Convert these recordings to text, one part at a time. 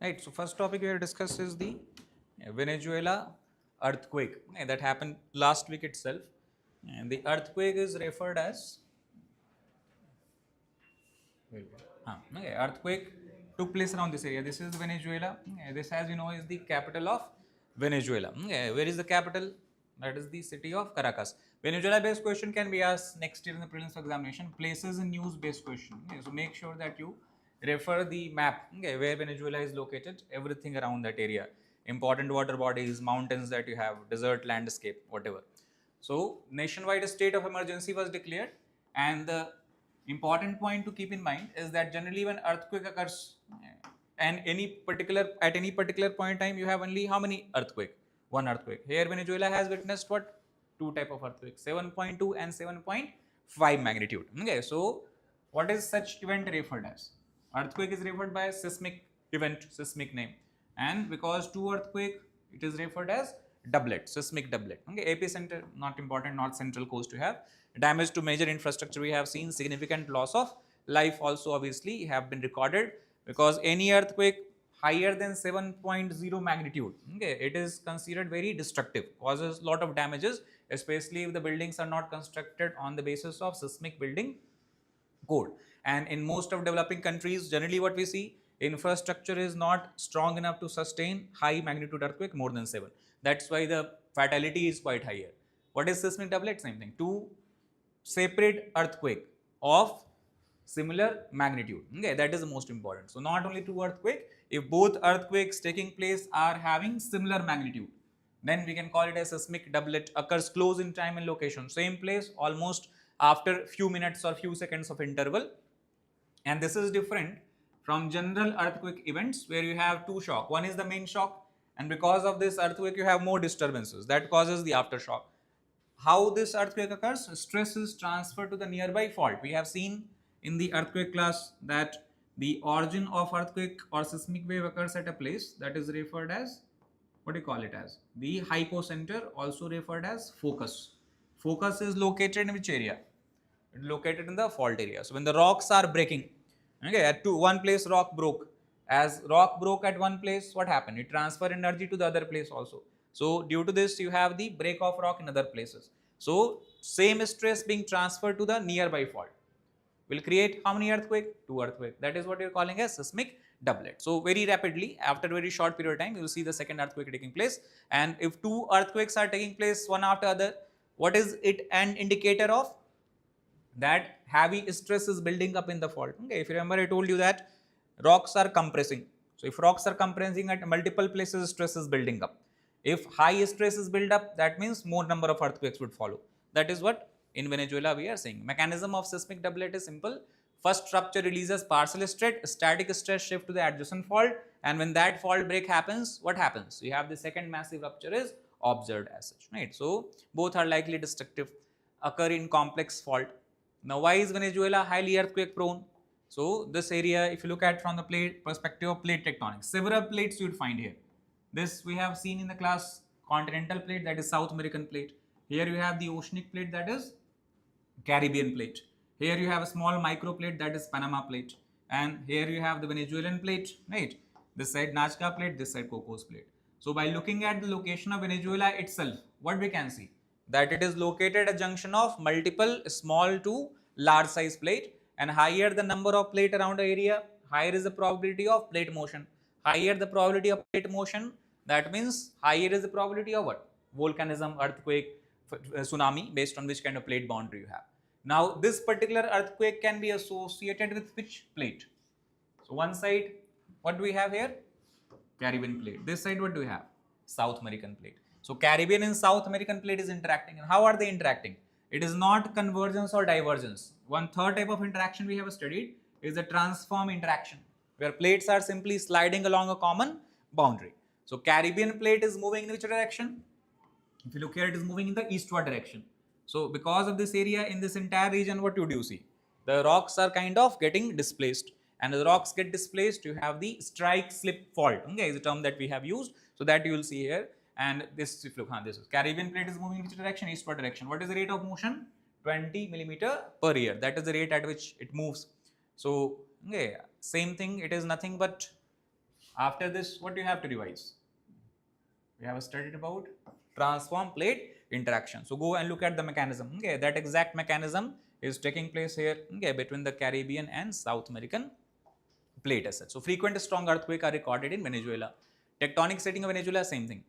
Right. So first topic we have discussed is the Venezuela earthquake that happened last week itself, and the earthquake is referred as earthquake took place around this area. This is Venezuela. This, as you know, is the capital of Venezuela. Where is the capital? That is the city of Caracas. Venezuela based question can be asked next year in the prelims examination. Places and news based question. So make sure that you refer the map where Venezuela is located, everything around that area, important water bodies, mountains that you have, desert landscape, whatever. So nationwide state of emergency was declared, and the important point to keep in mind is that generally when earthquake occurs and at any particular point in time, you have only how many earthquake? One earthquake. Here Venezuela has witnessed what? Two type of earthquakes, 7.2 and 7.5 magnitude. Okay, so what is such event referred as? Earthquake is referred by a seismic event, seismic name, and because two earthquake, it is referred as doublet, seismic doublet. Okay, epicenter not important, north central coast you have. Damage to major infrastructure we have seen, significant loss of life also obviously have been recorded, because any earthquake higher than 7.0 magnitude, okay, it is considered very destructive, causes lot of damages, especially if the buildings are not constructed on the basis of seismic building code. And in most of developing countries, generally what we see, infrastructure is not strong enough to sustain high magnitude earthquake more than 7. That's why the fatality is quite higher. What is seismic doublet? Same thing. Two separate earthquake of similar magnitude. Okay, that is the most important. So not only two earthquake, if both earthquakes taking place are having similar magnitude, then we can call it a seismic doublet, occurs close in time and location, same place, almost after few minutes or few seconds of interval. And this is different from general earthquake events where you have two shock. One is the main shock, and because of this earthquake you have more disturbances that causes the aftershock. How this earthquake occurs? Stress is transferred to the nearby fault. We have seen in the earthquake class that the origin of earthquake or seismic wave occurs at a place that is referred as, what do you call it as? The hypocenter, also referred as focus. Focus is located in which area? Located in the fault area. So when the rocks are breaking, okay, at one place rock broke. As rock broke at one place, what happened? It transferred energy to the other place also. So due to this, you have the break of rock in other places. So same stress being transferred to the nearby fault will create how many earthquake? Two earthquake. That is what you are calling as seismic doublet. So very rapidly, after a very short period of time, you will see the second earthquake taking place. And if two earthquakes are taking place one after other, what is it an indicator of? That heavy stress is building up in the fault. Okay, if you remember, I told you that rocks are compressing. So if rocks are compressing at multiple places, stress is building up. If high stress is built up, that means more number of earthquakes would follow. That is what in Venezuela we are saying. Mechanism of seismic doublet is simple. First rupture releases partial stress, static stress shift to the adjacent fault, and when that fault break happens, what happens? You have the second massive rupture is observed as such, right? So both are likely destructive, occur in complex fault. Now, why is Venezuela highly earthquake prone? So this area, if you look at from the plate perspective of plate tectonics, several plates you would find here. This we have seen in the class, continental plate, that is South American plate. Here you have the oceanic plate, that is Caribbean plate. Here you have a small microplate, that is Panama plate. And here you have the Venezuelan plate, right? This side Nazca plate, this side Cocos plate. So by looking at the location of Venezuela itself, what we can see? That it is located at a junction of multiple small to large size plate, and higher the number of plate around the area, higher is the probability of plate motion. Higher the probability of plate motion, that means higher is the probability of what? Volcanism, earthquake, tsunami, based on which kind of plate boundary you have. Now this particular earthquake can be associated with which plate? So one side, what do we have here? Caribbean plate. This side, what do we have? South American plate. So Caribbean and South American plate is interacting. And how are they interacting? It is not convergence or divergence. One third type of interaction we have studied is the transform interaction, where plates are simply sliding along a common boundary. So Caribbean plate is moving in which direction? If you look here, it is moving in the eastward direction. So because of this area in this entire region, what do you see? The rocks are kind of getting displaced. And as the rocks get displaced, you have the strike slip fault. Okay, is the term that we have used. So that you will see here. And this, if you look, this is Caribbean plate is moving in which direction? Eastward direction. What is the rate of motion? 20 millimeter per year. That is the rate at which it moves. So, okay, same thing. It is nothing but After this, what do you have to revise? We have studied about transform plate interaction. So go and look at the mechanism. Okay, that exact mechanism is taking place here, okay, between the Caribbean and South American plate as such. So frequent strong earthquake are recorded in Venezuela. Tectonic setting of Venezuela, same thing.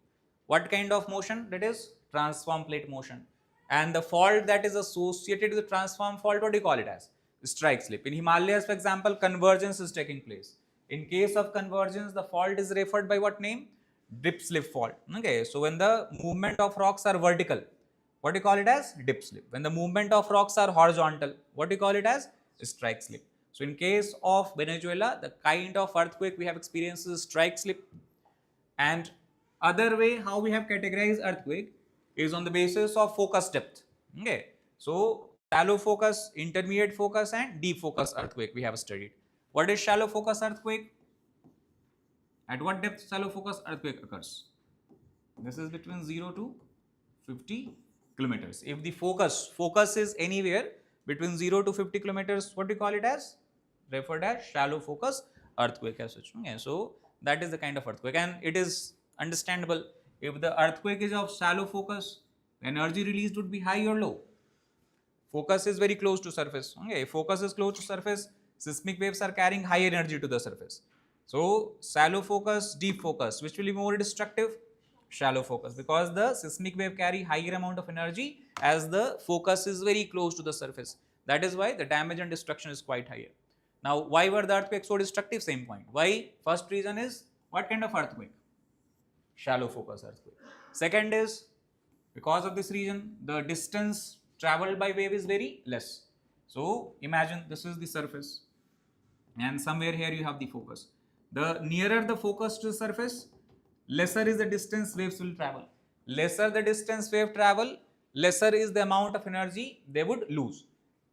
What kind of motion? That is transform plate motion. And the fault that is associated with the transform fault, what do you call it as? Strike slip. In Himalayas, for example, convergence is taking place. In case of convergence, the fault is referred by what name? Dip slip fault. Okay, so when the movement of rocks are vertical, what do you call it as? Dip slip. When the movement of rocks are horizontal, what do you call it as? Strike slip. So in case of Venezuela, the kind of earthquake we have experienced is strike slip. And other way how we have categorized earthquake is on the basis of focus depth. Okay, so shallow focus, intermediate focus, and deep focus earthquake we have studied. What is shallow focus earthquake? At what depth shallow focus earthquake occurs? This is between 0 to 50 kilometers. If the focus is anywhere between 0 to 50 kilometers, what do you call it as? Referred as shallow focus earthquake as such. Okay, so that is the kind of earthquake, and it is understandable. If the earthquake is of shallow focus, energy released would be high or low. Focus is very close to surface. Okay, if focus is close to surface, seismic waves are carrying high energy to the surface. So shallow focus, deep focus, which will be more destructive? Shallow focus, because the seismic wave carry higher amount of energy as the focus is very close to the surface. That is why the damage and destruction is quite higher. Now, why were the earthquakes so destructive? Same point. Why? First reason is what kind of earthquake? Shallow focus earthquake. Second is because of this reason, the distance traveled by wave is very less. So imagine this is the surface, and somewhere here you have the focus. The nearer the focus to the surface, lesser is the distance waves will travel. Lesser the distance wave travel, lesser is the amount of energy they would lose.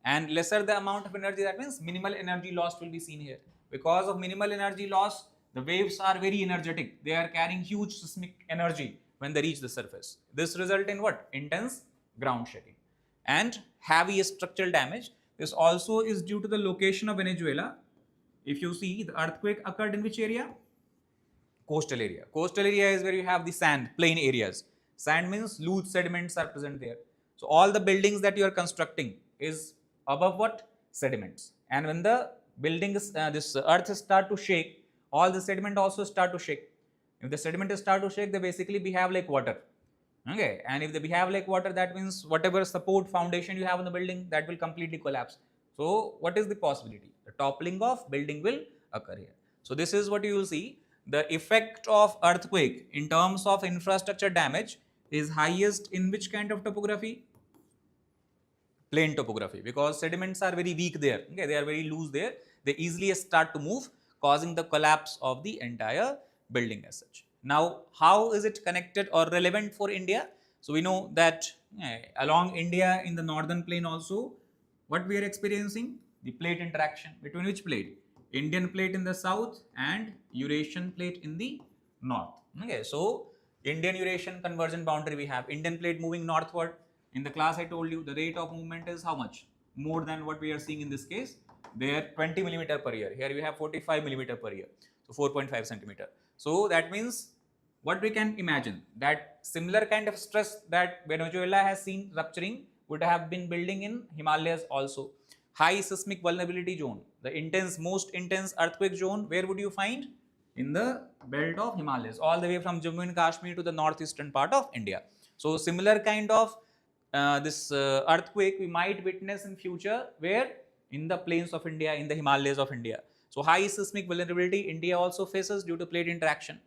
And lesser the amount of energy, that means minimal energy loss will be seen here. Because of minimal energy loss, the waves are very energetic. They are carrying huge seismic energy when they reach the surface. This result in what? Intense ground shaking and heavy structural damage. This also is due to the location of Venezuela. If you see, the earthquake occurred in which area? Coastal area. Coastal area is where you have the sand, plain areas. Sand means loose sediments are present there. So all the buildings that you are constructing is above what? Sediments. And when the buildings, this earth start to shake, all the sediment also start to shake. If the sediment start to shake, they basically behave like water. Okay, and if they behave like water, that means whatever support foundation you have in the building, that will completely collapse. So what is the possibility? The toppling of building will occur here. So this is what you will see. The effect of earthquake in terms of infrastructure damage is highest in which kind of topography? Plain topography, because sediments are very weak there. Okay, they are very loose there. They easily start to move, causing the collapse of the entire building as such. Now, how is it connected or relevant for India? So we know that along India in the northern plain also, what we are experiencing? The plate interaction between which plate? Indian plate in the south and Eurasian plate in the north. Okay, so Indian Eurasian convergent boundary we have. Indian plate moving northward. In the class I told you the rate of movement is how much? More than what we are seeing in this case. There 20 millimeter per year. Here we have 45 millimeter per year. So 4.5 centimeter. So that means what we can imagine, that similar kind of stress that Venezuela has seen rupturing would have been building in Himalayas also. High seismic vulnerability zone, the most intense earthquake zone, where would you find? In the belt of Himalayas, all the way from Jammu and Kashmir to the northeastern part of India. So similar kind of earthquake we might witness in future, where? In the plains of India, in the Himalayas of India. So high seismic vulnerability India also faces due to plate interaction.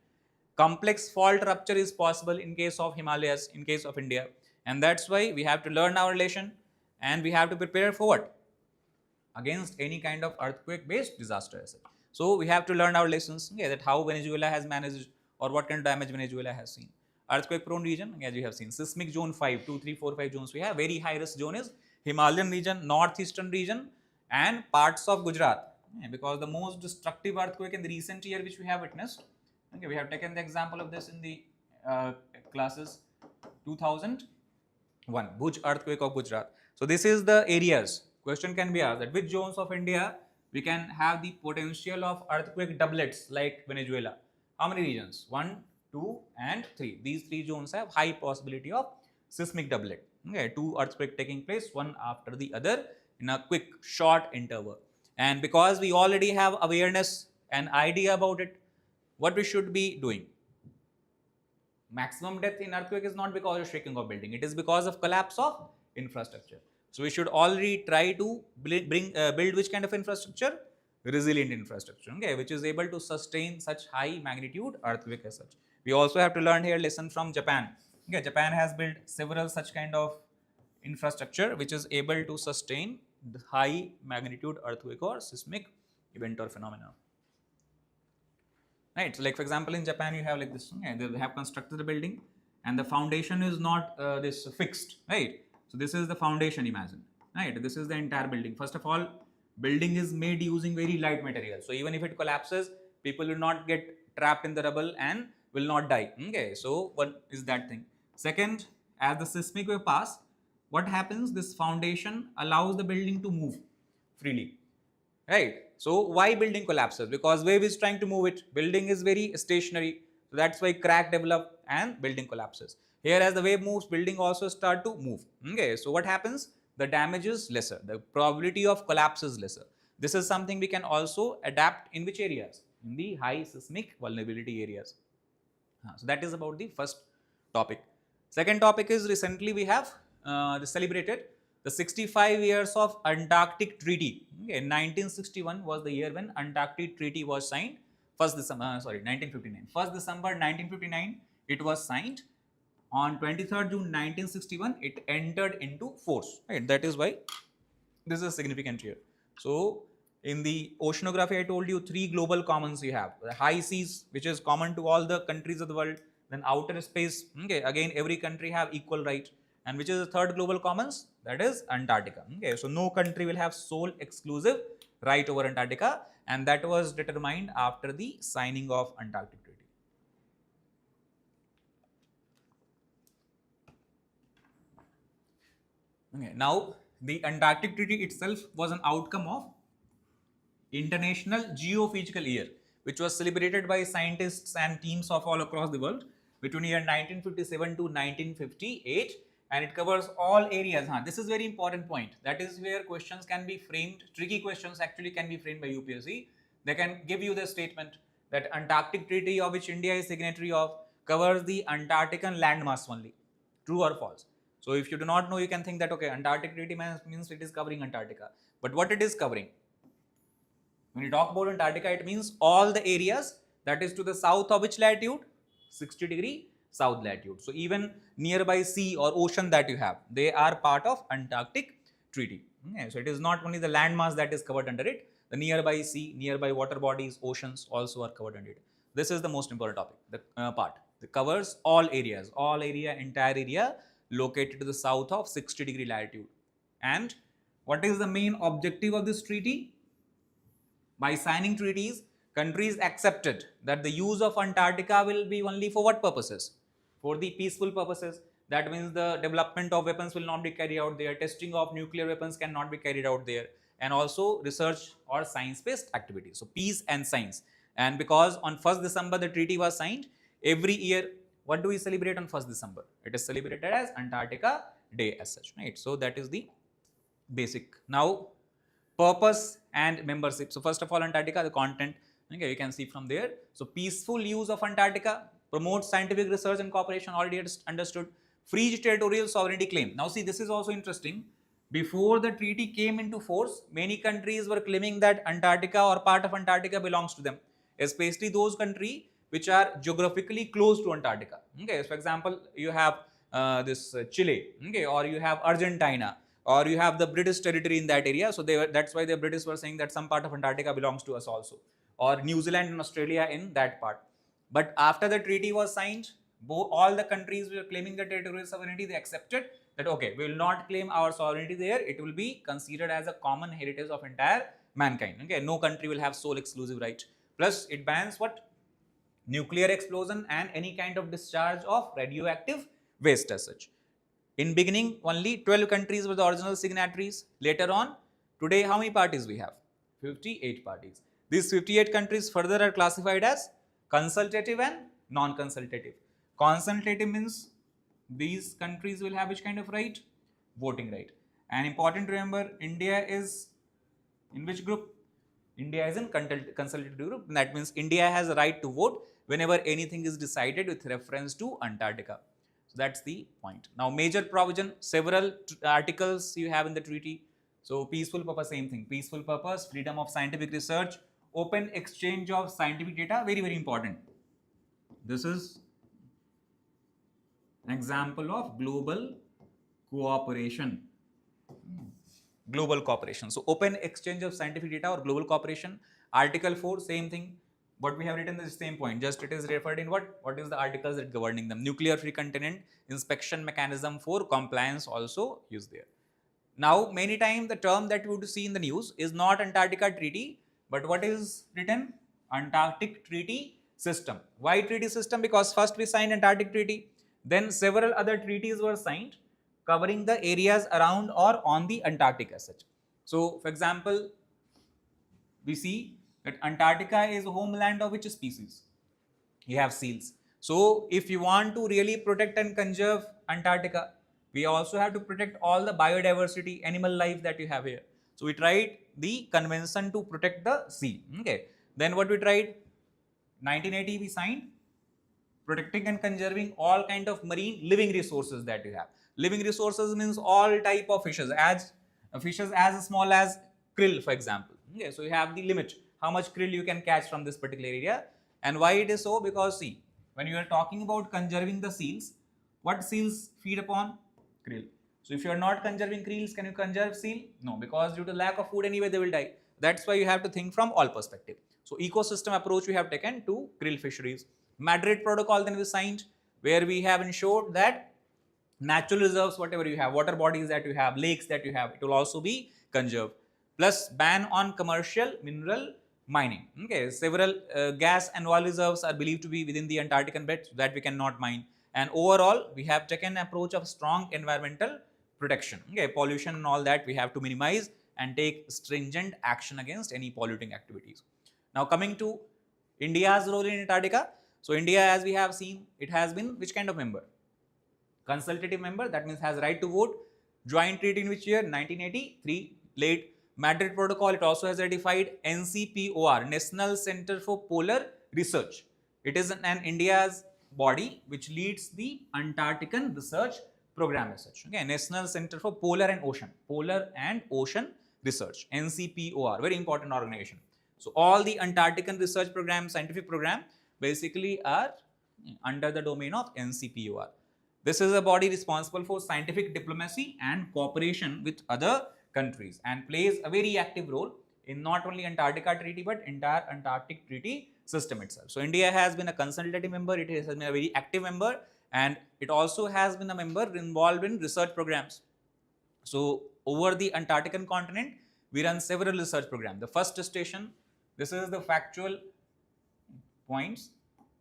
Complex fault rupture is possible in case of Himalayas, in case of India. And that's why we have to learn our lesson, and we have to prepare for what? Against any kind of earthquake based disaster. So we have to learn our lessons, that how Venezuela has managed or what kind of damage Venezuela has seen. Earthquake prone region, as you have seen, seismic zone 5, 2, 3, 4, 5 zones we have. Very high risk zone is Himalayan region, northeastern region and parts of Gujarat, because the most destructive earthquake in the recent year which we have witnessed, okay, we have taken the example of this in the classes 2001, Bhuj earthquake of Gujarat. So this is the areas. Question can be asked that which zones of India we can have the potential of earthquake doublets like Venezuela. how many regions? 1, 2 and 3. These 3 zones have high possibility of seismic doublet. Okay, 2 earthquakes taking place one after the other in a quick short interval. And because we already have awareness and idea about it, what we should be doing? Maximum death in earthquake is not because of shaking of building, it is because of collapse of infrastructure. So we should already try to build which kind of infrastructure? Resilient infrastructure, okay, which is able to sustain such high magnitude earthquake as such. We also have to learn here lesson from Japan. Okay, Japan has built several such kind of infrastructure which is able to sustain the high magnitude earthquake or seismic event or phenomena. Right, so like for example in Japan you have like this, okay, they have constructed the building and the foundation is not this fixed, right? So this is the foundation, imagine, right? This is the entire building. First of all, building is made using very light material, so even if it collapses, people will not get trapped in the rubble and will not die. Okay, so what is that thing? Second, as the seismic wave pass, what happens? This foundation allows the building to move freely, right? So why building collapses? Because wave is trying to move it. Building is very stationary, so that's why crack develop and building collapses. Here as the wave moves, building also start to move. Okay, so what happens? The damage is lesser, the probability of collapse is lesser. This is something we can also adapt in which areas? In the high seismic vulnerability areas. So that is about the first topic. Second topic is recently we have celebrated the 65 years of Antarctic Treaty. Okay, 1961 was the year when Antarctic Treaty was signed. 1959. 1st December 1959 it was signed. On 23rd June 1961 it entered into force. Right, that is why this is significant here. So in the oceanography I told you 3 global commons you have. The high seas, which is common to all the countries of the world. Then outer space, okay, again every country have equal right. And which is the third global commons? That is Antarctica. Okay, so no country will have sole exclusive right over Antarctica, and that was determined after the signing of Antarctic Treaty. Okay, now the Antarctic Treaty itself was an outcome of International Geophysical Year, which was celebrated by scientists and teams of all across the world between year 1957 to 1958, and it covers all areas. This is very important point. That is where questions can be framed, tricky questions actually can be framed by UPSC. They can give you the statement that Antarctic Treaty, of which India is signatory of, covers the Antarctican landmass only. True or false? So if you do not know, you can think that okay, Antarctic Treaty means it is covering Antarctica. But what it is covering? When you talk about Antarctica, it means all the areas that is to the south of which latitude? 60° south latitude. So even nearby sea or ocean that you have, they are part of Antarctic Treaty. Okay, so it is not only the landmass that is covered under it, the nearby sea, nearby water bodies, oceans also are covered under it. This is the most important topic, the part. It covers all areas, entire area located to the south of 60° latitude. And what is the main objective of this treaty? By signing treaties, countries accepted that the use of Antarctica will be only for what purposes? For the peaceful purposes. That means the development of weapons will not be carried out there, testing of nuclear weapons cannot be carried out there, and also research or science-based activities. So peace and science. And because on 1st December the treaty was signed, every year what do we celebrate on 1st December? It is celebrated as Antarctica Day as such, right? So that is the basic. Now purpose and membership. So first of all, Antarctica, the content, okay, you can see from there. So peaceful use of Antarctica, promotes scientific research and cooperation, already understood. Free territorial sovereignty claim. Now see, this is also interesting. Before the treaty came into force, many countries were claiming that Antarctica or part of Antarctica belongs to them, especially those countries which are geographically close to Antarctica. Okay, so for example, you have this Chile, okay, or you have Argentina, or you have the British territory in that area. So that's why the British were saying that some part of Antarctica belongs to us also, or New Zealand and Australia in that part. But after the treaty was signed, all the countries were claiming the territorial sovereignty. They accepted that okay, we will not claim our sovereignty there. It will be considered as a common heritage of entire mankind. Okay, no country will have sole exclusive right. Plus, it bans what? Nuclear explosion and any kind of discharge of radioactive waste as such. In beginning, only 12 countries were the original signatories. Later on, today how many parties we have? 58 parties. These 58 countries further are classified as consultative and non-consultative. Consultative means these countries will have which kind of right? Voting right. And important to remember, India is in which group? India is in consultative group. That means India has a right to vote whenever anything is decided with reference to Antarctica. So that's the point. Now, major provision, several articles you have in the treaty. So, peaceful purpose, same thing. Peaceful purpose, freedom of scientific research, open exchange of scientific data, very, very important. This is an example of global cooperation. Global cooperation. So, open exchange of scientific data or global cooperation. Article 4, same thing. What we have written is the same point, just it is referred in what? What is the articles that governing them? Nuclear free continent, inspection mechanism for compliance also used there. Now, many times the term that you would see in the news is not Antarctica Treaty, but what is written? Antarctic Treaty System. Why treaty system? Because first we signed Antarctic Treaty, then several other treaties were signed covering the areas around or on the Antarctic as such. So, for example, we see that Antarctica is homeland of which species? You have seals. So, if you want to really protect and conserve Antarctica, we also have to protect all the biodiversity, animal life that you have here. So, we tried the convention to protect the sea. Okay. Then what we tried? 1980 we signed protecting and conserving all kind of marine living resources that you have. Living resources means all type of fishes as small as krill, for example. Okay, so you have the limit how much krill you can catch from this particular area. And why it is so? Because see, when you are talking about conserving the seals, what seals feed upon? Krill. So if you are not conserving krills, can you conserve seal? No, because due to lack of food anyway they will die. That's why you have to think from all perspective. So ecosystem approach we have taken to krill fisheries. Madrid Protocol then we signed, where we have ensured that natural reserves, whatever you have, water bodies that you have, lakes that you have, it will also be conserved. Plus ban on commercial mineral mining. Okay, several gas and oil reserves are believed to be within the Antarctic belt, so that we cannot mine. And overall, we have taken an approach of strong environmental protection. Okay, pollution and all that we have to minimize and take stringent action against any polluting activities. Now coming to India's role in Antarctica. So India, as we have seen, it has been which kind of member? Consultative member, that means has right to vote. Joint treaty in which year? 1983. Late Madrid Protocol, it also has ratified NCPOR, National Center for Polar Research. It is an India's body which leads the Antarctican research program as such. Okay, National Center for Polar and Ocean Research, NCPOR, very important organization. So all the Antarctican research program, scientific program, basically are under the domain of NCPOR. This is a body responsible for scientific diplomacy and cooperation with other countries and plays a very active role in not only Antarctica Treaty but entire Antarctic Treaty system itself. So India has been a consultative member, it has been a very active member, and it also has been a member involved in research programs. So over the Antarctican continent, we run several research programs. The first station, this is the factual points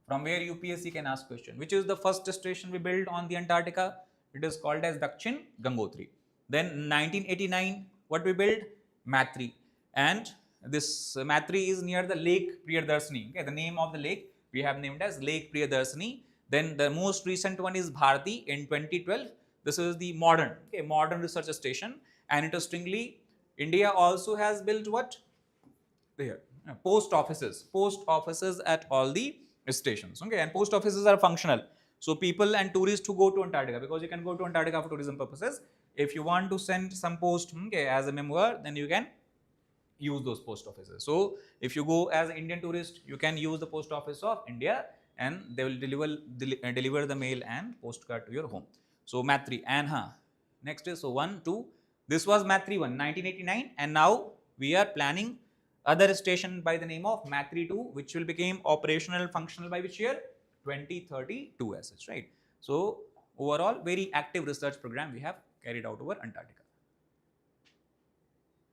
from where UPSC can ask question. Which is the first station we built on the Antarctica? It is called as Dakshin Gangotri. Then 1989, what we built? Matri. And this Matri is near the Lake Priyadarsini. Okay, the name of the lake we have named as Lake Priyadarsini. Then the most recent one is Bharati in 2012. This is the modern research station. And interestingly, India also has built what? There, post offices at all the stations. Okay, and post offices are functional. So people and tourists who go to Antarctica, because you can go to Antarctica for tourism purposes. If you want to send some post, okay, as a member, then you can use those post offices. So if you go as an Indian tourist, you can use the post office of India, and they will deliver the mail and postcard to your home. So Matri, and next is, so 1, 2. This was Matri 1, 1989, and now we are planning other station by the name of Matri 2, which will become operational functional by which year? 2032 as such, right? So overall, very active research program we have carried out over Antarctica.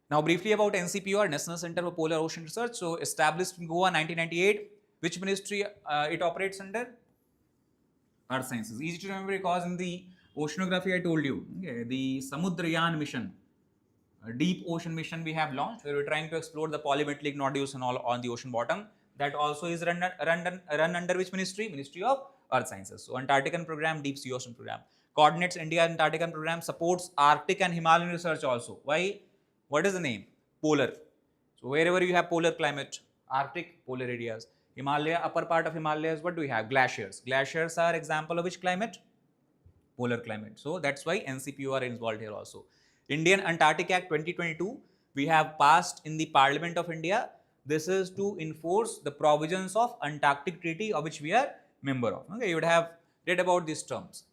Now briefly about NCPOR, National Center for Polar Ocean Research. So established in Goa 1998. Which ministry it operates under? Earth Sciences. Easy to remember because in the oceanography I told you, okay, the Samudrayan mission, a deep ocean mission we have launched, where we're trying to explore the polymetallic nodules and all on the ocean bottom. that also is run under which ministry? Ministry of Earth Sciences. So Antarctican program, Deep Sea Ocean program. Coordinates India Antarctican program, supports Arctic and Himalayan research also. Why? What is the name? Polar. So wherever you have polar climate, Arctic, polar areas. Himalaya, upper part of Himalayas, what do we have? Glaciers. Glaciers are example of which climate? Polar climate. So that's why NCPO are involved here also. Indian Antarctic Act 2022, we have passed in the Parliament of India. This is to enforce the provisions of Antarctic Treaty of which we are member of. Okay, you would have read about these terms.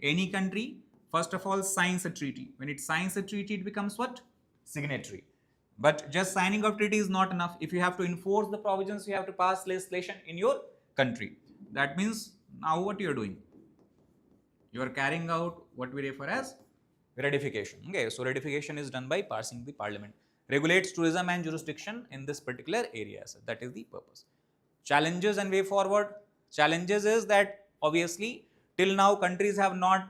Any country, first of all, signs a treaty. When it signs a treaty, it becomes what? Signatory. But just signing of treaty is not enough. If you have to enforce the provisions, you have to pass legislation in your country. That means now what you are doing? You are carrying out what we refer as ratification. Okay, so ratification is done by passing the parliament. Regulates tourism and jurisdiction in this particular area. So that is the purpose. Challenges and way forward. Challenges is that obviously till now countries have not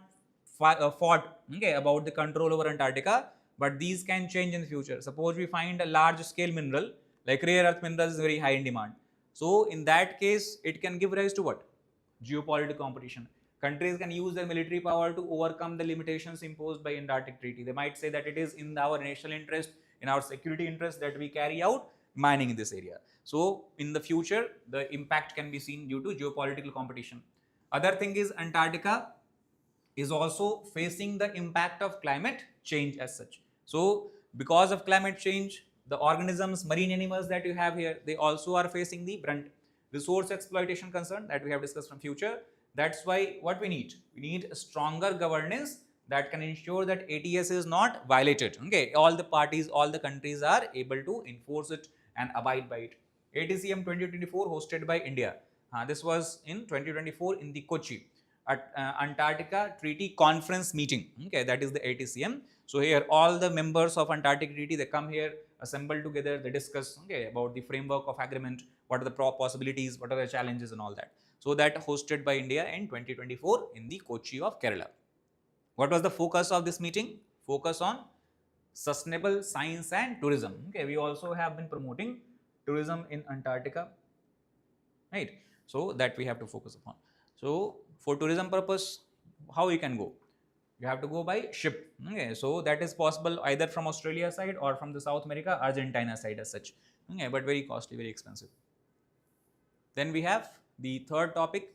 fought about the control over Antarctica, but these can change in the future. Suppose we find a large scale mineral like rare earth minerals is very high in demand. So in that case, it can give rise to what? Geopolitical competition. Countries can use their military power to overcome the limitations imposed by Antarctic Treaty. They might say that it is in our national interest, in our security interest that we carry out mining in this area. So in the future, the impact can be seen due to geopolitical competition. Other thing is Antarctica is also facing the impact of climate change as such. So because of climate change, the organisms, marine animals that you have here, they also are facing the brunt. Resource exploitation concern that we have discussed from future. That's why what we need a stronger governance that can ensure that ATS is not violated. Okay, all the parties, all the countries are able to enforce it and abide by it. ATCM 2024 hosted by India. This was in 2024 in the Kochi at Antarctica Treaty Conference meeting. Okay, that is the ATCM. So here all the members of Antarctic Treaty, they come here, assemble together, they discuss about the framework of agreement, what are the possibilities, what are the challenges and all that. So that hosted by India in 2024 in the Kochi of Kerala. What was the focus of this meeting? Focus on sustainable science and tourism. Okay, we also have been promoting tourism in Antarctica, right? So that we have to focus upon. So for tourism purpose, how you can go? You have to go by ship. Okay, so that is possible either from Australia side or from the South America, Argentina side as such. Okay, but very costly, very expensive. Then we have the third topic,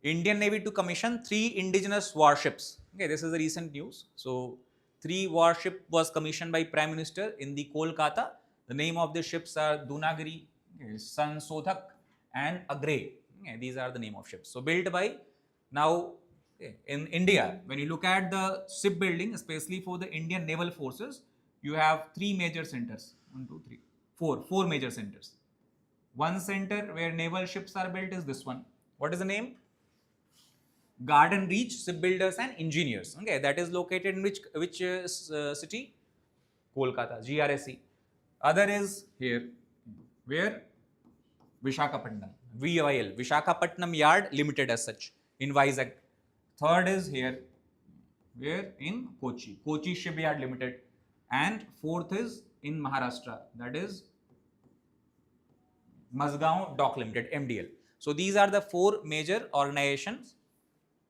Indian Navy to commission 3 indigenous warships. Okay, this is the recent news. So 3 warship was commissioned by Prime Minister in the Kolkata. The name of the ships are Dunagiri, Sansodhak and Agre. Okay, these are the name of ships. So built by now in India, when you look at the shipbuilding, especially for the Indian naval forces, you have 3 major centers. 1, 2, 3, 4 major centers. One center where naval ships are built is this one. What is the name? Garden Reach Shipbuilders and Engineers. Okay, that is located in which city? Kolkata, GRSE. Other is here, where? Visakhapatnam, VYL, Visakhapatnam Yard Limited as such, in Vizag. Third is here, where? In Kochi, Kochi Shipyard Limited. And fourth is in Maharashtra, that is Mazgaon Dock Limited, MDL. So these are the 4 major organizations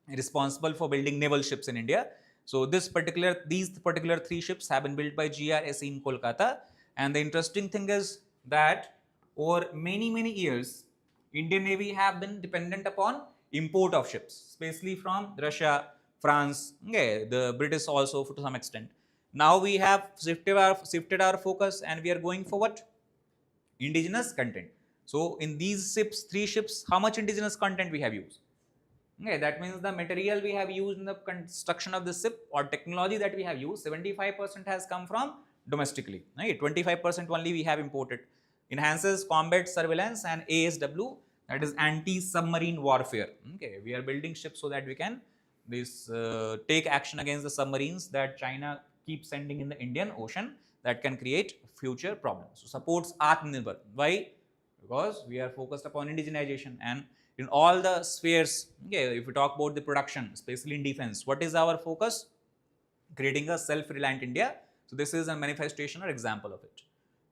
responsible for building naval ships in India. So these particular 3 ships have been built by GRSE in Kolkata. And the interesting thing is that over many years, Indian Navy have been dependent upon import of ships, especially from Russia, France, the British also to some extent. Now we have shifted our focus and we are going for what? Indigenous content. So in these ships, 3 ships, how much indigenous content we have used? Okay, that means the material we have used in the construction of the ship or technology that we have used, 75% has come from domestically, right? 25% only we have imported. Enhances combat surveillance and ASW, that is anti-submarine warfare. Okay, we are building ships so that we can take action against the submarines that China keeps sending in the Indian Ocean that can create future problems. So supports Atmanirbhar. Why? Because we are focused upon indigenization and in all the spheres. Okay, if we talk about the production, especially in defense, what is our focus? Creating a self-reliant India. So this is a manifestation or example of it.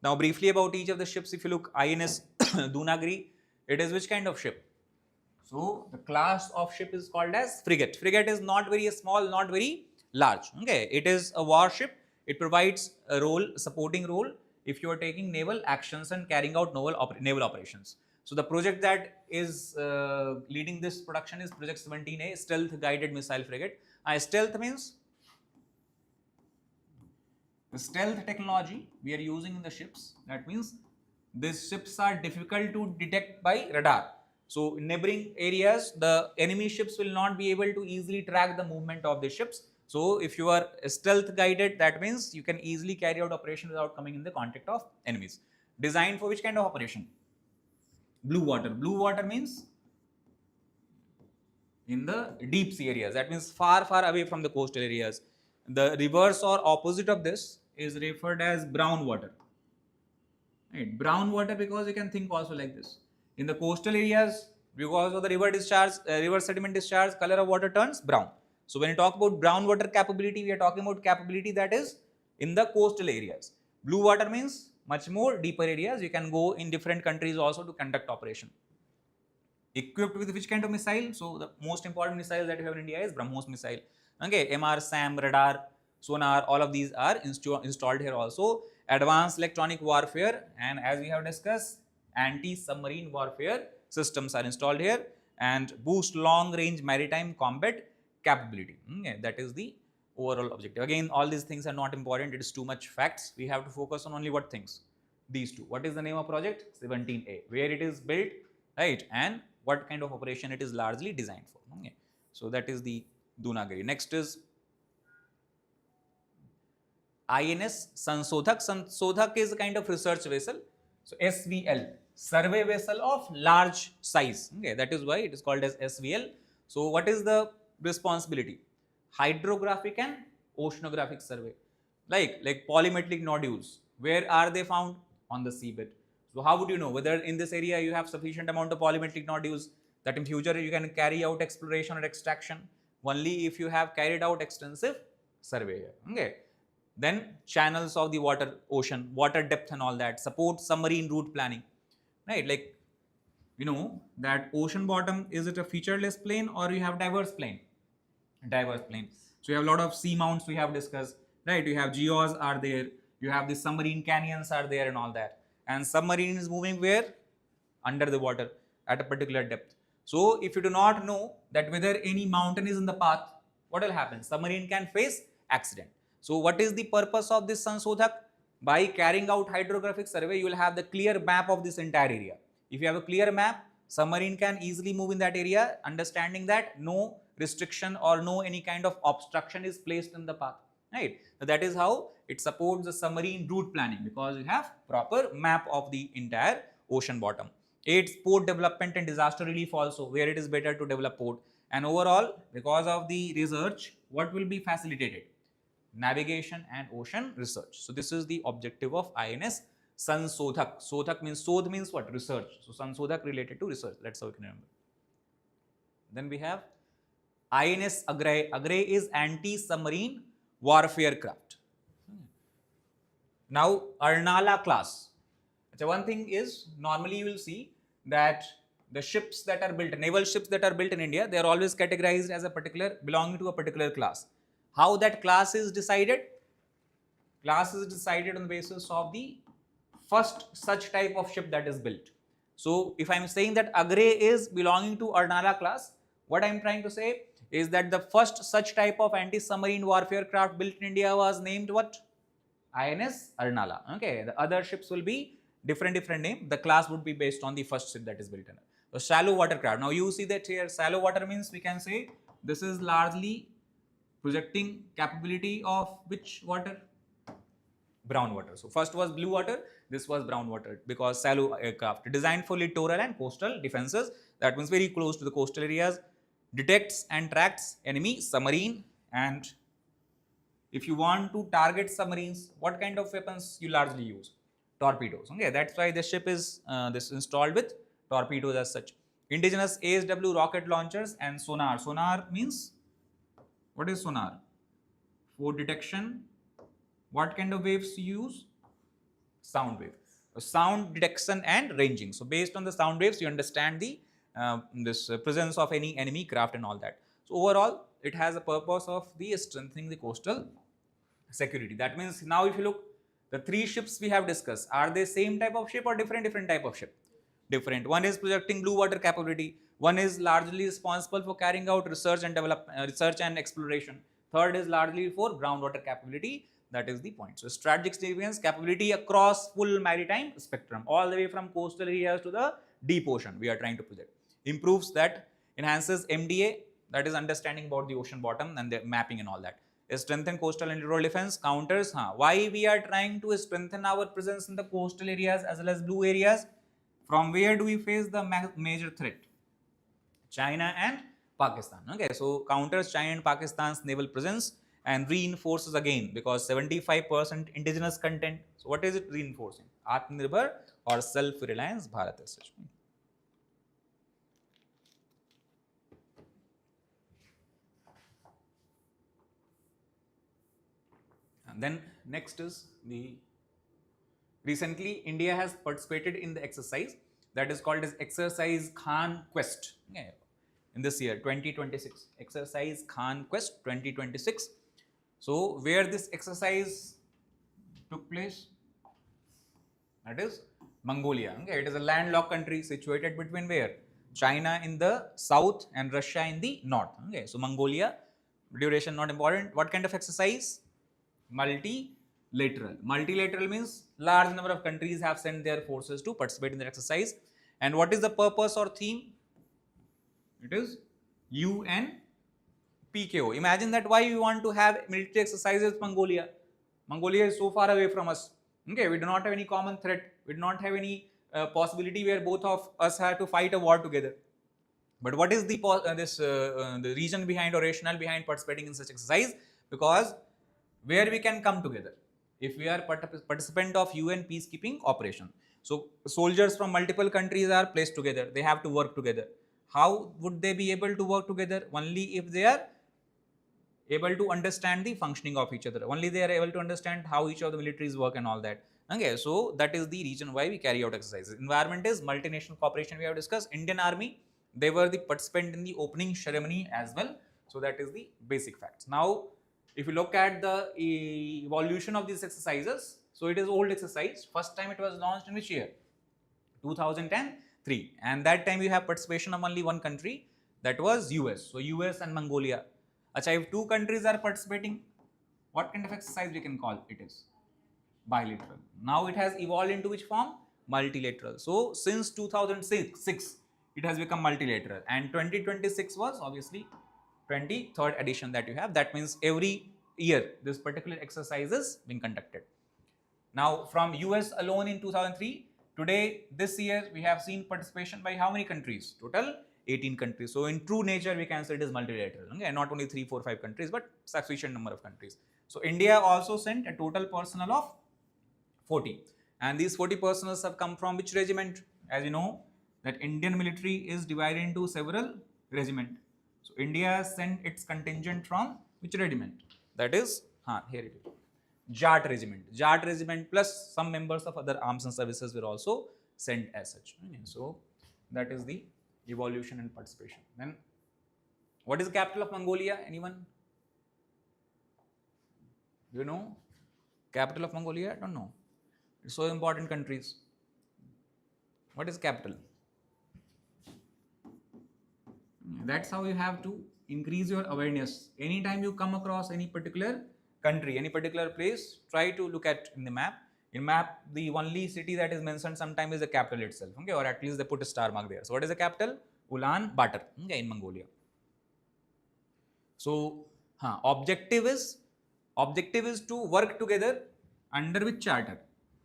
Now briefly about each of the ships, if you look, INS Dunagiri, it is which kind of ship? So the class of ship is called as frigate. Frigate is not very small, not very large. Okay, it is a warship. It provides a role, supporting role, if you are taking naval actions and carrying out naval operations. So the project that is leading this production is Project 17A, Stealth Guided Missile Frigate. Stealth means the stealth technology we are using in the ships. That means these ships are difficult to detect by radar. So in neighboring areas, the enemy ships will not be able to easily track the movement of the ships. So if you are stealth guided, that means you can easily carry out operation without coming in the contact of enemies. Designed for which kind of operation? Blue water. Blue water means in the deep sea areas. That means far, far away from the coastal areas. The reverse or opposite of this is referred as brown water. Right? Brown water, because you can think also like this. In the coastal areas, because of the river discharge, river sediment discharge, color of water turns brown. So when you talk about brown water capability, we are talking about capability that is in the coastal areas. Blue water means much more deeper areas. You can go in different countries also to conduct operation. Equipped with which kind of missile? So the most important missile that you have in India is BrahMos missile. Okay, MR, SAM, radar, sonar, all of these are installed here also. Advanced electronic warfare, and as we have discussed, anti-submarine warfare systems are installed here, and boost long-range maritime combat capability. Okay, that is the overall objective. Again, all these things are not important. It is too much facts. We have to focus on only what things? These two. What is the name of project? 17A. Where it is built, right? And what kind of operation it is largely designed for. Okay. So that is the Dunagiri. Next is INS Sansodhak. Sansodhak is a kind of research vessel. So SVL, survey vessel of large size. Okay, that is why it is called as SVL. So what is the responsibility? Hydrographic and oceanographic survey. Like polymetric nodules. Where are they found? On the seabed. So how would you know whether in this area you have sufficient amount of polymetric nodules that in future you can carry out exploration or extraction? Only if you have carried out extensive survey here. Okay. Then channels of the water, ocean, water depth and all that, support submarine route planning, right? Like, you know that ocean bottom, is it a featureless plain or you have diverse plain? Diverse plain. So you have a lot of sea mounts we have discussed, right? You have geos are there, you have the submarine canyons are there and all that. And submarine is moving where? Under the water at a particular depth. So if you do not know that whether any mountain is in the path, what will happen? Submarine can face accident. So what is the purpose of this Sansodhak? By carrying out hydrographic survey, you will have the clear map of this entire area. If you have a clear map, submarine can easily move in that area, understanding that no restriction or no any kind of obstruction is placed in the path. Right? So that is how it supports the submarine route planning, because you have proper map of the entire ocean bottom. Aids port development and disaster relief also, where it is better to develop port. And overall, because of the research, what will be facilitated? Navigation and ocean research. So this is the objective of INS Sansodhak. Sodhak means, Sodh means what? Research. So Sansodhak related to research. That's how we can remember. Then we have INS Agray. Agray is anti-submarine warfare craft. Now Arnala class. So one thing is, normally you will see that the ships that are built, naval ships that are built in India, they are always categorized as a particular, belonging to a particular class. How that class is decided? Class is decided on the basis of the first such type of ship that is built. So if I am saying that Agray is belonging to Arnala class, what I am trying to say is that the first such type of anti-submarine warfare craft built in India was named what? INS Arnala. Okay, the other ships will be different name. The class would be based on the first ship that is built in it. So shallow water craft. Now you see that here shallow water means, we can say this is largely projecting capability of which water? Brown water. So first was blue water, this was brown water, because shallow aircraft designed for littoral and coastal defenses. That means very close to the coastal areas, detects and tracks enemy submarine. And if you want to target submarines, what kind of weapons you largely use? Torpedoes. Okay, that's why the ship is this installed with torpedoes as such. Indigenous ASW rocket launchers and sonar. Sonar means, what is sonar? For detection, what kind of waves you use? Sound wave. sound detection and ranging. So based on the sound waves, you understand the this presence of any enemy craft and all that. So overall, it has a purpose of the strengthening the coastal security. That means now if you look, the 3 ships we have discussed, are they same type of ship or different type of ship? Different. One is projecting blue water capability. One is largely responsible for carrying out research and research and exploration. Third is largely for groundwater capability. That is the point. So strategic significance, capability across full maritime spectrum, all the way from coastal areas to the deep ocean we are trying to project. Improves that, enhances MDA, that is understanding about the ocean bottom and the mapping and all that. Strengthen coastal and littoral defense, counters. Why we are trying to strengthen our presence in the coastal areas as well as blue areas? From where do we face the major threat? China and Pakistan. Okay, so counters China and Pakistan's naval presence and reinforces again, because 75% indigenous content. So what is it reinforcing? Atmanirbhar or self-reliance Bharat as such. And then next is the recently India has participated in the exercise that is called as Exercise Khan Quest. Okay, in this year 2026, Exercise Khan Quest 2026. So where this exercise took place, that is Mongolia. Okay, it is a landlocked country situated between where? China in the south and Russia in the north. Okay, so Mongolia, duration not important. What kind of exercise? Multilateral. Multilateral means large number of countries have sent their forces to participate in the exercise. And what is the purpose or theme? It is UNPKO. Imagine that why we want to have military exercises with Mongolia. Mongolia is so far away from us. Okay, we do not have any common threat. We do not have any possibility where both of us have to fight a war together. But what is the the reason behind or rationale behind participating in such exercise? Because where we can come together if we are participant of UN peacekeeping operation. So soldiers from multiple countries are placed together. They have to work together. How would they be able to work together? Only if they are able to understand the functioning of each other. Only they are able to understand how each of the militaries work and all that. Okay, so that is the reason why we carry out exercises. Environment is multinational cooperation we have discussed. Indian Army, they were the participant in the opening ceremony as well. So that is the basic facts. Now, if you look at the evolution of these exercises, so it is old exercise. First time it was launched in which year? 2003. And that time you have participation of only one country, that was US. So US and Mongolia. Achha, if 2 countries are participating, what kind of exercise we can call it is? Bilateral. Now it has evolved into which form? Multilateral. So since 2006, it has become multilateral. And 2026 was obviously 23rd edition that you have. That means every year this particular exercise is being conducted. Now from US alone in 2003, today this year we have seen participation by how many countries? Total 18 countries. So in true nature we can say it is multilateral. Okay? Not only 3, 4, 5 countries, but sufficient number of countries. So India also sent a total personnel of 40. And these 40 personnel have come from which regiment? As you know, that Indian military is divided into several regiments. So India sent its contingent from which regiment? That is, here it is, Jat regiment. Jat regiment plus some members of other arms and services were also sent as such. So that is the evolution and participation. Then what is the capital of Mongolia? Anyone? Do you know? Capital of Mongolia? I don't know. It's so important countries. What is capital? That's how you have to increase your awareness. Anytime you come across any particular country, any particular place, try to look at in the map. In map, the only city that is mentioned sometimes is the capital itself, okay, or at least they put a star mark there. So what is the capital? Ulaanbaatar, okay, in Mongolia. So objective is to work together under which charter?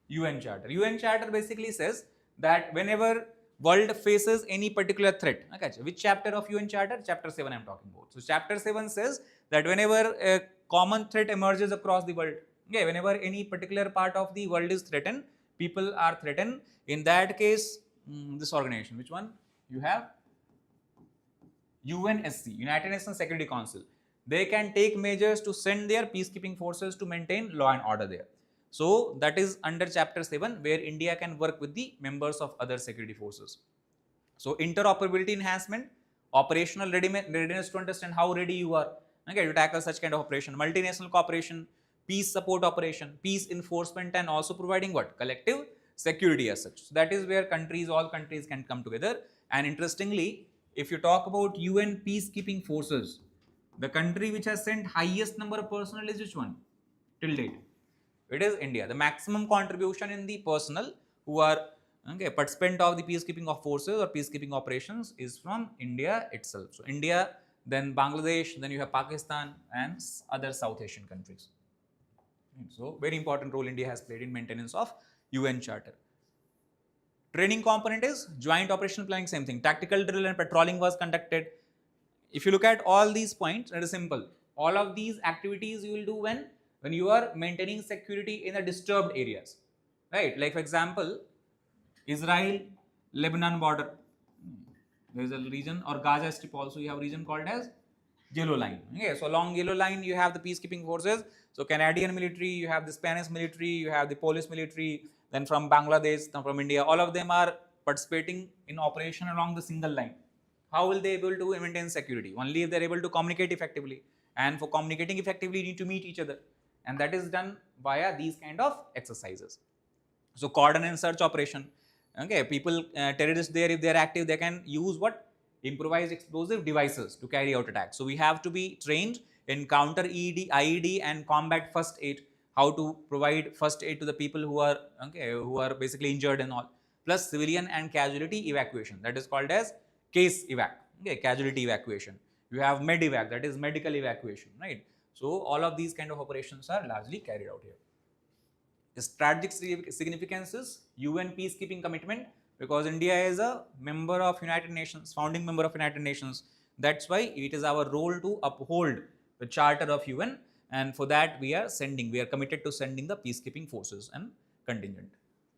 UN Charter. UN Charter basically says that whenever world faces any particular threat, okay, which chapter of UN Charter? Chapter 7 I am talking about. So chapter 7 says that whenever a common threat emerges across the world, okay, whenever any particular part of the world is threatened, people are threatened, in that case, this organization, which one? You have UNSC, United Nations Security Council. They can take measures to send their peacekeeping forces to maintain law and order there. So that is under chapter 7, where India can work with the members of other security forces. So interoperability enhancement, operational readiness to understand how ready you are, okay, to tackle such kind of operation, multinational cooperation, peace support operation, peace enforcement, and also providing what? Collective security as such. So that is where all countries can come together. And interestingly, if you talk about UN peacekeeping forces, the country which has sent highest number of personnel is which one till date? It is India. The maximum contribution in the personnel who are participant of the peacekeeping of forces or peacekeeping operations is from India itself. So India, then Bangladesh, then you have Pakistan and other South Asian countries. So very important role India has played in maintenance of UN Charter. Training component is joint operational planning, same thing. Tactical drill and patrolling was conducted. If you look at all these points, it is simple. All of these activities you will do when you are maintaining security in the disturbed areas, right? Like for example, Israel-Lebanon border. There is a region, or Gaza Strip also you have a region called as Yellow Line. Okay, so along Yellow Line you have the peacekeeping forces. So Canadian military, you have the Spanish military, you have the Polish military, then from Bangladesh, then from India, all of them are participating in operation along the single line. How will they be able to maintain security? Only if they are able to communicate effectively. And for communicating effectively, you need to meet each other. And that is done via these kind of exercises. So cordon and search operation. Okay, people, terrorists there, if they are active, they can use what? Improvised explosive devices to carry out attacks. So we have to be trained in counter IED and combat first aid, how to provide first aid to the people who are basically injured and all. Plus civilian and casualty evacuation, that is called as case evac, okay, casualty evacuation. You have med evac, that is medical evacuation, right? So all of these kind of operations are largely carried out here. The strategic significance is UN peacekeeping commitment, because India is a member of United Nations, founding member of United Nations. That's why it is our role to uphold the Charter of UN, and for that we are committed to sending the peacekeeping forces and contingent.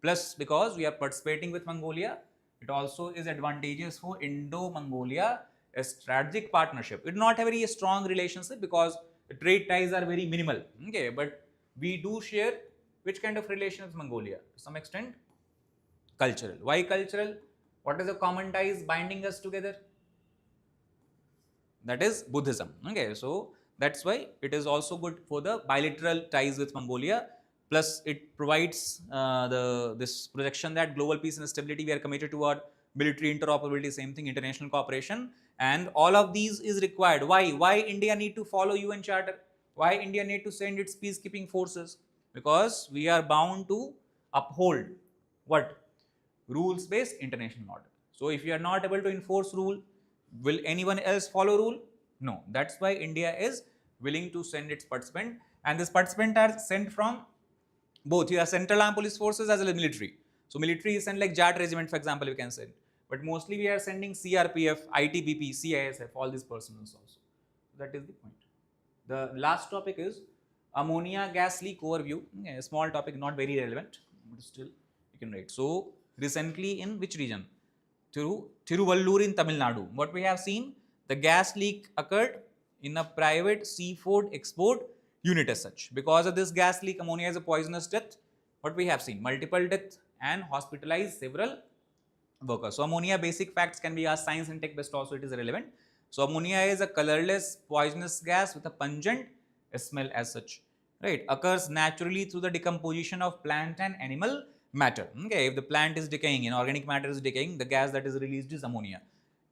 Plus, because we are participating with Mongolia, it also is advantageous for Indo-Mongolia, a strategic partnership. It will not have a very strong relationship because the trade ties are very minimal, okay, but we do share which kind of relation with Mongolia? To some extent, cultural. Why cultural? What is the common ties binding us together? That is Buddhism. Okay, so that's why it is also good for the bilateral ties with Mongolia. Plus, it provides this projection that global peace and stability we are committed toward, military interoperability, same thing, international cooperation, and all of these is required. Why? Why India need to follow UN Charter? Why India need to send its peacekeeping forces? Because we are bound to uphold what? Rules-based international order. So if you are not able to enforce rule, will anyone else follow rule? No. That's why India is willing to send its participant, and this participant are sent from both. You have central armed police forces as well as military. So military is sent like JAT regiment, for example, we can send. But mostly we are sending CRPF, ITBP, CISF, all these personnel also. That is the point. The last topic is ammonia gas leak overview. A small topic, not very relevant, but still you can write. So recently in which region? Tiruvallur in Tamil Nadu. What we have seen, the gas leak occurred in a private seafood export unit as such. Because of this gas leak, ammonia is a poisonous death. What we have seen, multiple deaths and hospitalized several workers. So ammonia basic facts can be asked, science and tech best also it is relevant. So ammonia is a colorless poisonous gas with a pungent smell as such, right? Occurs naturally through the decomposition of plant and animal matter. Okay, if the plant is decaying, in organic matter is decaying, the gas that is released is ammonia.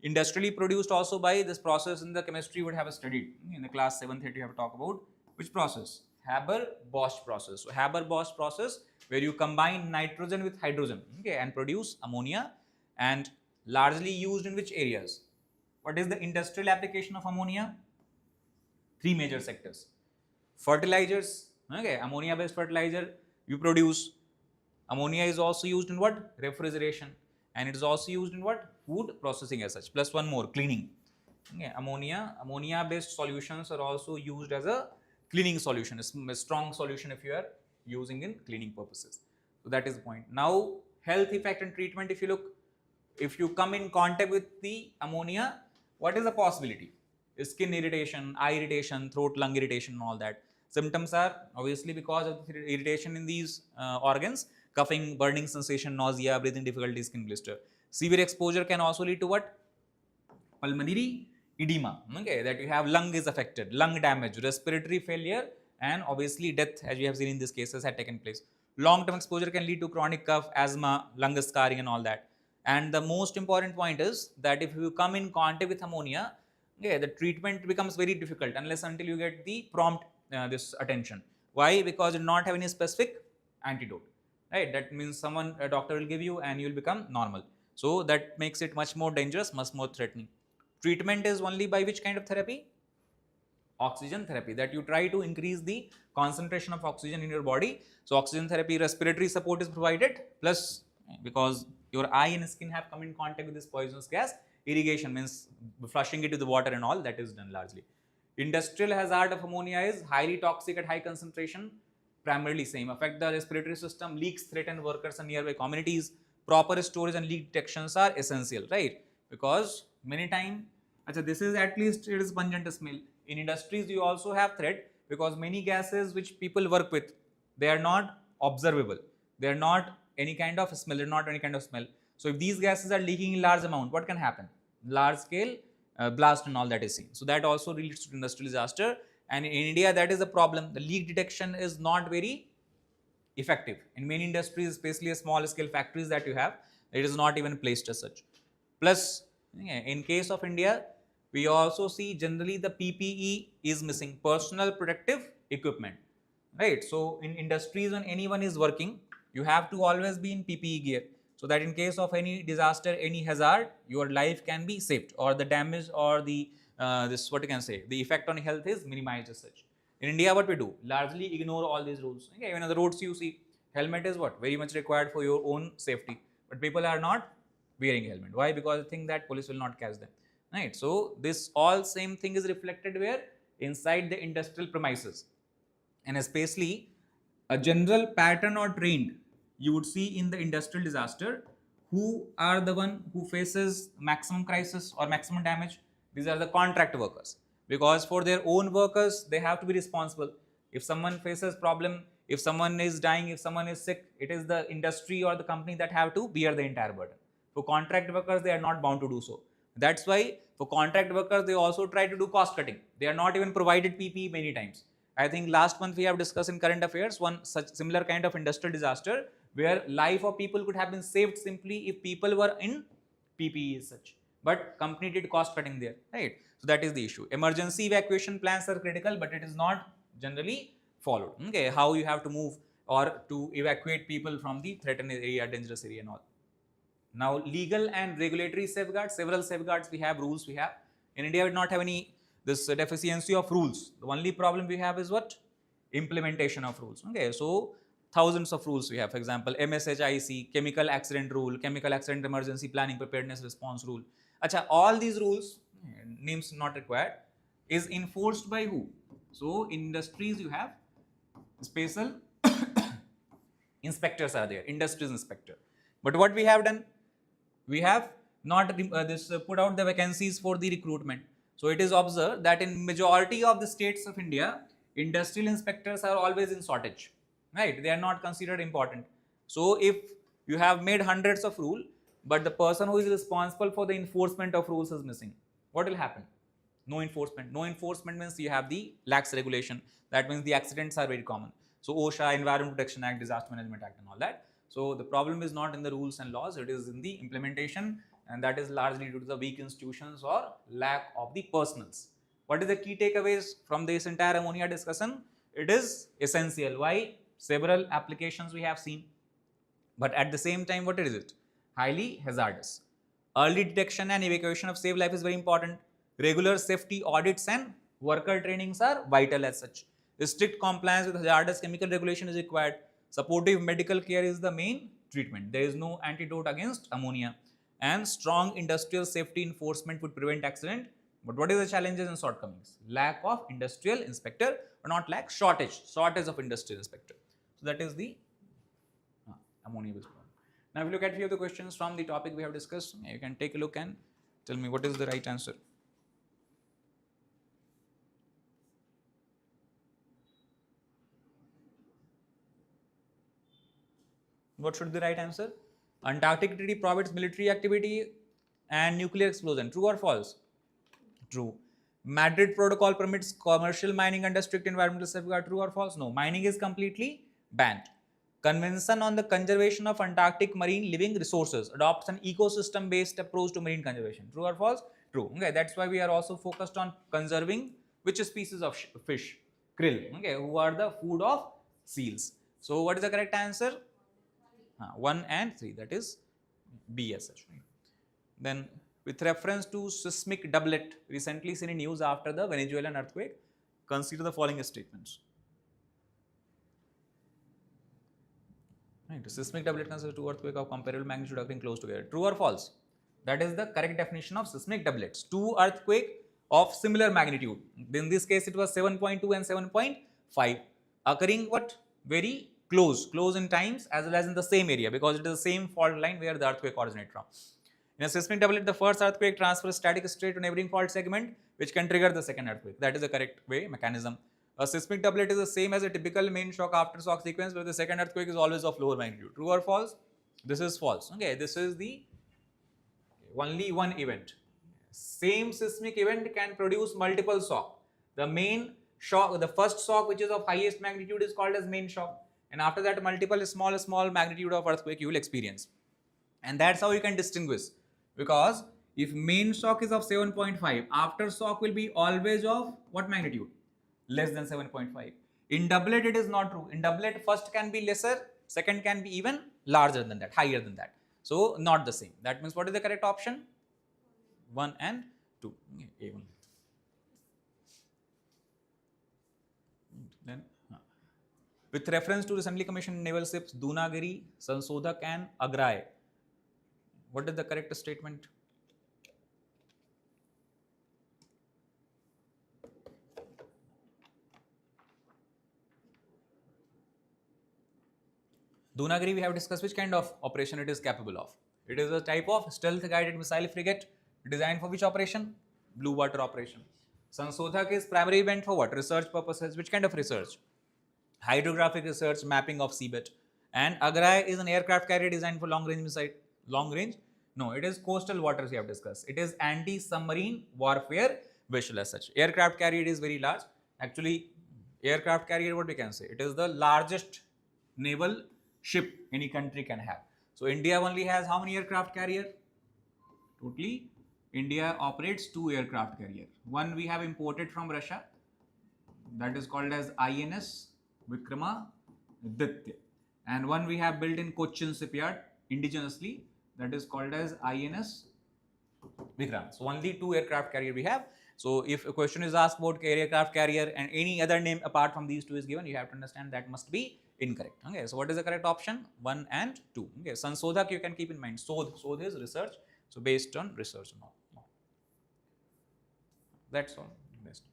Industrially produced also by this process in the chemistry would have studied in the class 7th you have to talk about which process? Haber-Bosch process. So Haber-Bosch process where you combine nitrogen with hydrogen, okay, and produce ammonia, and largely used in which areas? What is the industrial application of ammonia? Three major sectors. Fertilizers, okay, ammonia based fertilizer you produce. Ammonia is also used in what? Refrigeration, and it is also used in what? Food processing as such. Plus one more, cleaning. Okay, ammonia based solutions are also used as a cleaning solution, a strong solution if you are using in cleaning purposes. So that is the point. Now health effect and treatment, if you look, if you come in contact with the ammonia, what is the possibility? Skin irritation, eye irritation, throat, lung irritation and all that. Symptoms are obviously because of the irritation in these organs, coughing, burning sensation, nausea, breathing difficulty, skin blister. Severe exposure can also lead to what? Pulmonary edema, okay, that you have lung is affected, lung damage, respiratory failure, and obviously death, as we have seen in these cases, had taken place. Long-term exposure can lead to chronic cough, asthma, lung scarring, and all that. And the most important point is that if you come in contact with ammonia, okay, the treatment becomes very difficult unless until you get the prompt this attention. Why? Because you do not have any specific antidote, right? That means a doctor will give you and you will become normal. So that makes it much more dangerous, much more threatening. Treatment is only by which kind of therapy? Oxygen therapy, that you try to increase the concentration of oxygen in your body. So oxygen therapy, respiratory support is provided, plus because your eye and skin have come in contact with this poisonous gas, irrigation means flushing it to the water and all that is done largely. Industrial hazard of ammonia is highly toxic at high concentration, primarily same, affect the respiratory system, leaks threaten workers and nearby communities. Proper storage and leak detections are essential, right? Because many times, this is at least it is pungent smell. In industries, you also have threat because many gases which people work with, they are not observable. They are not any kind of smell. They are not any kind of smell. So if these gases are leaking in large amount, what can happen? Large scale blast and all that is seen. So that also leads to industrial disaster. And in India, that is the problem. The leak detection is not very effective. In many industries, especially small scale factories that you have, it is not even placed as such. Plus, in case of India, we also see generally the PPE is missing, personal protective equipment, right? So in industries, when anyone is working, you have to always be in PPE gear, so that in case of any disaster, any hazard, your life can be saved, or the damage or the the effect on health is minimized as such. In India, what we do? Largely ignore all these rules. Okay, even on the roads you see, helmet is what? Very much required for your own safety. But people are not wearing helmet. Why? Because they think that police will not catch them. Right? So this all same thing is reflected where? Inside the industrial premises. And especially a general pattern or trend you would see in the industrial disaster, who are the one who faces maximum crisis or maximum damage? These are the contract workers, because for their own workers they have to be responsible. If someone faces problem, if someone is dying, if someone is sick, it is the industry or the company that have to bear the entire burden. For contract workers, they are not bound to do so. That's why for contract workers, they also try to do cost cutting. They are not even provided PPE many times. I think last month we have discussed in current affairs one such similar kind of industrial disaster where life of people could have been saved simply if people were in PPE as such. But company did cost cutting there, right? So that is the issue. Emergency evacuation plans are critical, but it is not generally followed. Okay, how you have to move or to evacuate people from the threatened area, dangerous area and all. Now, legal and regulatory safeguards, several safeguards we have, rules we have. In India, we do not have any this deficiency of rules. The only problem we have is what? Implementation of rules. Okay, so thousands of rules we have. For example, MSHIC, chemical accident rule, chemical accident emergency planning preparedness response rule. Acha, all these rules, names not required, is enforced by who? So, in industries you have special inspectors are there, industries inspector. But what we have done? We have not put out the vacancies for the recruitment. So it is observed that in majority of the states of India, industrial inspectors are always in shortage, right? They are not considered important. So if you have made hundreds of rules, but the person who is responsible for the enforcement of rules is missing, what will happen? No enforcement. No enforcement means you have the lax regulation. That means the accidents are very common. So OSHA, Environment Protection Act, Disaster Management Act and all that. So the problem is not in the rules and laws, it is in the implementation, and that is largely due to the weak institutions or lack of the personals. What is the key takeaways from this entire ammonia discussion? It is essential. Why? Several applications we have seen, but at the same time, what is it? Highly hazardous. Early detection and evacuation of saved life is very important. Regular safety audits and worker trainings are vital as such. Strict compliance with hazardous chemical regulation is required. Supportive medical care is the main treatment. There is no antidote against ammonia. And strong industrial safety enforcement would prevent accident. But what is the challenges and shortcomings? Lack of industrial inspector, or not lack, shortage of industrial inspector. So that is the ammonia based problem. Now, if you look at a few of the questions from the topic we have discussed, you can take a look and tell me what is the right answer. What should be the right answer? Antarctic Treaty prohibits military activity and nuclear explosion. True or false? True. Madrid Protocol permits commercial mining under strict environmental safeguard. True or false? No. Mining is completely banned. Convention on the Conservation of Antarctic Marine Living Resources adopts an ecosystem-based approach to marine conservation. True or false? True. Okay, that's why we are also focused on conserving which species of fish? Krill. Okay, who are the food of seals. So, what is the correct answer? 1 and 3. That is B as such. Then, with reference to seismic doublet recently seen in news after the Venezuelan earthquake, consider the following statements. Right. Seismic doublet consists two earthquakes of comparable magnitude occurring close together. True or false? That is the correct definition of seismic doublets. Two earthquakes of similar magnitude. In this case, it was 7.2 and 7.5 occurring what? Very close in times as well as in the same area, because it is the same fault line where the earthquake originated from. In a seismic doublet, the first earthquake transfers static state to neighboring fault segment, which can trigger the second earthquake. That is the correct way mechanism. A seismic doublet is the same as a typical main shock after shock sequence, where the second earthquake is always of lower magnitude. True or false? This is false. Okay, this is the only one event. Same seismic event can produce multiple shock. The main shock, the first shock which is of highest magnitude is called as main shock, and after that multiple small magnitude of earthquake you will experience, and that's how you can distinguish. Because if main shock is of 7.5, after shock will be always of what magnitude? Less than 7.5. In doublet it is not true. In doublet first can be lesser, second can be even larger than that, higher than that. So not the same. That means what is the correct option? 1 and 2. A1. Then with reference to recently commissioned naval ships Dunagiri, Sansodhak and Agrai, what is the correct statement? Dunagiri we have discussed which kind of operation it is capable of. It is a type of stealth guided missile frigate designed for which operation? Blue water operation. Sansodhak is primarily meant for what? Research purposes. Which kind of research? Hydrographic research, mapping of seabed. And Agrai is an aircraft carrier designed for long range missile. Long range? No, it is coastal waters we have discussed. It is anti-submarine warfare vessel as such. Aircraft carrier is very large. Actually, aircraft carrier, what we can say? It is the largest naval ship any country can have. So India only has how many aircraft carrier? Totally, India operates 2 aircraft carrier. One we have imported from Russia, that is called as INS Vikramaditya, and one we have built in Cochin shipyard indigenously, that is called as INS Vikrant. So only 2 aircraft carrier we have. So if a question is asked about aircraft carrier and any other name apart from these 2 is given, you have to understand that must be incorrect. Okay, so what is the correct option? 1 and 2. Okay, Sansodhak you can keep in mind. Sodh is research. So based on research. That's all. Best.